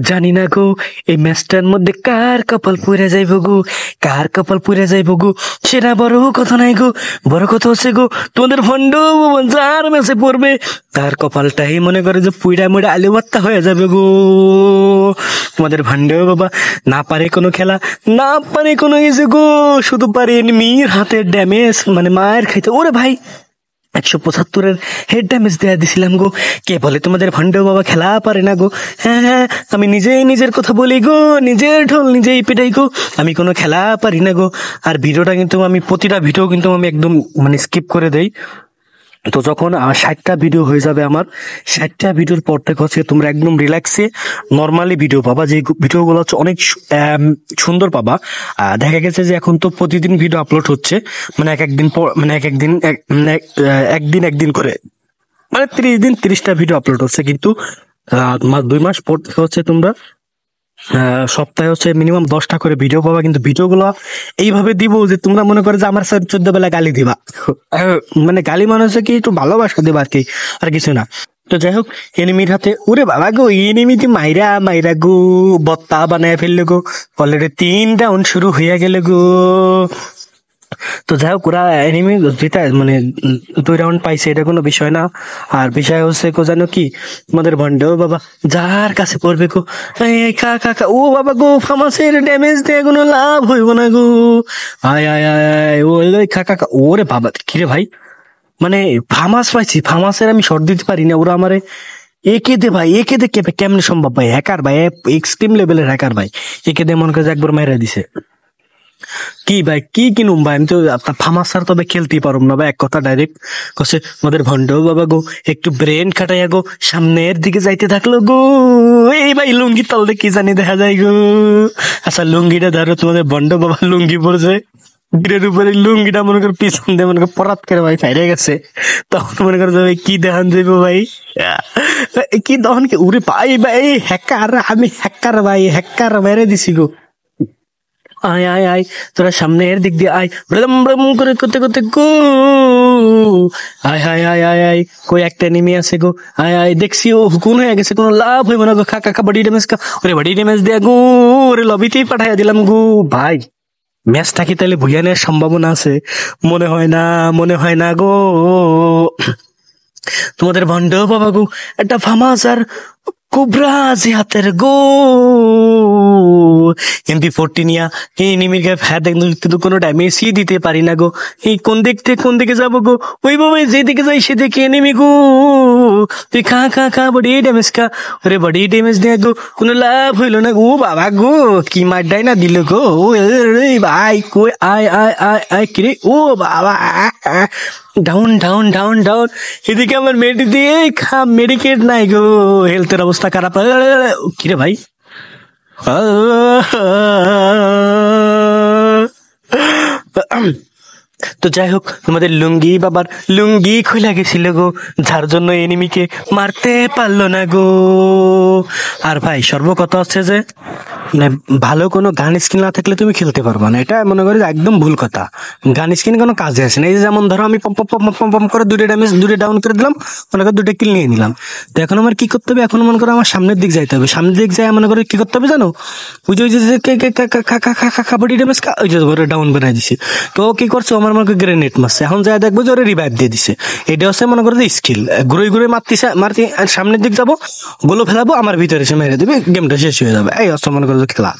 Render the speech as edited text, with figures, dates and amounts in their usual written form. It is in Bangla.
জানি না গো এই ম্যাচটার মধ্যে কার কপাল পুড়ে যাইব গো, কার কপাল পুড়ে যাইব গো, সেটা বড় কথা নাই গো। বড় কথা হচ্ছে গো, তোমাদের ভণ্ড যার ম্যাচে পড়বে তার কপালটাই মনে করে যে পুইড়া মুড়া আলু ভর্তা হয়ে যাবে গো। তোমাদের ভণ্ড বাবা না পারে কোনো খেলা, না পারে কোনো কিছু গো, শুধু পারে এনিমির হাতে ড্যামেজ, মানে মায়ের খাইতে। ওরে ভাই 175-এর হেড ড্যামেজ দেয়া দিছিলাম গো। কে বলে তোমাদের ভণ্ড বাবা খেলা পারে না গো? হ্যাঁ হ্যাঁ, আমি নিজেই নিজের কথা বলি গো, নিজের ঢোল নিজেই পেটাই গো, আমি কোনো খেলা পারি না গো। আর ভিডিওটা কিন্তু আমি প্রতিটা ভিডিও কিন্তু আমি একদম মানে স্কিপ করে দেই। তো যখন 60টা ভিডিও হয়ে যাবে আমার, 60টা ভিডিওর পর থেকে হচ্ছে তোমরা একদম রিল্যাক্সে নর্মালি ভিডিও পাবা, যে ভিডিওগুলো হচ্ছে অনেক সুন্দর পাবা। দেখা গেছে যে এখন তো প্রতিদিন ভিডিও আপলোড হচ্ছে, মানে একদিন পর, মানে একদিন করে, মানে 30 দিন 30টা ভিডিও আপলোড হচ্ছে। কিন্তু 2 মাস পর থেকে হচ্ছে তোমরা সপ্তাহে হচ্ছে মিনিমাম 10টা করে ভিডিও পাবা। কিন্তু ভিডিওগুলো এইভাবে দিব যে তোমরা মনে করো যে আমার স্যার 14 বেলা গালি দিবা, মানে গালি মানে হচ্ছে কি একটু ভালোবাসা দিবা আর কি, আর কিছু না। তো যাই হোক, এনিমির হাতে ওরে বাবা গো, এনিমিতে মাইরা মাইরা গো বত্তা বানায় ফেললো গো। অলরেডি 3 রাউন্ড শুরু হয়ে গেল গো। তো যাই হোক, ওরা এনিমি জেতায়, মানে 2 রাউন্ড পাইছে, এটা কোনো বিষয় না। আর বিষয় হচ্ছে গো, জানো কি, তোমাদের ভন্ডেও বাবা যার কাছে পড়বে গো, এই খা খা খা, ও বাবা গো, ফার্মাসের ড্যামেজ দিয়ে কোনো লাভ হইব না গো। আয় আয় আয় আয়, ওই খা খা খা, ওরে বাবা কিরে ভাই, মানে ফার্মাস পাইছি, ফার্মাসের আমি শর্ট দিতে পারি না, ওরা আমারে একে দে ভাই, একে দে কেমনে সম্ভব ভাই, হ্যাকার ভাই, এক্সট্রিম লেভেলের হ্যাকার ভাই, একে দে মনে করে যে একবার মাইরা দিছে। কি ভাই কি কিনুম ভাই, আমি তো আপনার ফার্মাস ছাড়া তবে খেলতেই পারব না ভাই, এক কথা ডাইরেক্ট কছে। আমাদের ভণ্ড বাবা গো একটু ব্রেন খাটাইয়া গো সামনের দিকে যাইতে থাকলো গো। এই ভাই লুঙ্গি তলতে কি জানি দেখা যায় গো। আচ্ছা লুঙ্গিটা ধরো, তোমাদের ভণ্ড বাবা লুঙ্গি পড়ছে, গিরের উপরে লুঙ্গিটা মনে করো পিছন দিয়ে মনে করো পরাত করে ভাই ফাইরে গেছে। তখন মনে করো ভাই কি দেখান যাইব ভাই, কি তখন কি উড়ে ভাই ভাই হ্যাকার, আমি হ্যাকার ভাই, হ্যাকার মেরে দিছি গো। আয় আয় আয়, তোরা সামনের দিক দিয়ে আয়, ব্রম ব্রম করে করতে করতে গো। আয় আয় আয় আয় আয়, কই একটা নেমে আছে গো। আয় আয়, দেখছি ও হুকুন হয়ে গেছে, কোনো লাভ হইব না গো। খা খা খা, বডি ড্যামেজ খা, ওরে বডি ড্যামেজ দেয়া গো, ওরে লবিতেই পাঠাইয়া দিলাম গো। ভাই ম্যাচটা কি তাহলে ভুইয়া নেওয়ার সম্ভাবনা আছে? মনে হয় না, মনে হয় না গো। তোমাদের ভণ্ড বাবা গো একটা ফামাস আর কোবরা যে হাতের গো, MP40 নিয়া এই এনিমির গায়ে ফ্যাট একদম, কিন্তু কোনো ড্যামেজই দিতে পারি না গো। এই কোন দিক থেকে কোন দিকে যাবো গো, ওই বাবা যেদিকে যাই সেদিকে এনিমি গো। তুই খা খা খা, বডি ড্যামেজ খা, ওরে বডি ড্যামেজ দেয়া গো, কোনো লাভ হইলো না গো। বাবা গো কি মারডাই না দিল গো, ও ভাই কই, আয় আয় আয় আয়, কিরে ও বাবা, ডাউন ডাউন ডাউন ডাউন। এদিকে আমার মেডি দিয়ে খা, মেডিকেট নাই গো, হেলথের অবস্থা খারাপ। কিরে ভাই, তো যাই হোক, তোমাদের লুঙ্গি বাবার লুঙ্গি খুলে গেছিল গো, যার জন্য এনিমিকে মারতে পারলো না গো। আর ভাই সর্বকথা হচ্ছে যে, মানে ভালো কোনো গান স্কিন না থাকলে তুমি খেলতে পারবা না, এটা মনে করি একদম ভুল কথা। গান স্কিন কোনো কাজে আসে না। এই যেমন ধরো আমি পম পম পম পম পম করে 2টা ড্যামেজ 2টা ডাউন করে দিলাম, মনে করো 2টা কিল নিয়ে নিলাম। তো এখন আমার কি করতে হবে, এখন মনে করো আমার সামনের দিক যাইতে হবে। সামনের দিক যায় মনে করো কি করতে হবে জানো, ওই যে বডি ড্যামেজ ওই যে ডাউন বানাই দিছে। তো ও কি করছে, আমার মনে করো গ্রেনেড মারছে, এখন যায় দেখবো যে ওরা রিভাইভ দিয়ে দিছে। এটা হচ্ছে মনে করো যে স্কিল, ঘুরে ঘুরে মারতেছে, মারতে সামনের দিক যাবো, গোলো ফেলাবো, আমার ভিতরে এসে মেরে দেবে, গেমটা শেষ হয়ে যাবে। এই হচ্ছে মনে করো যে খেলা।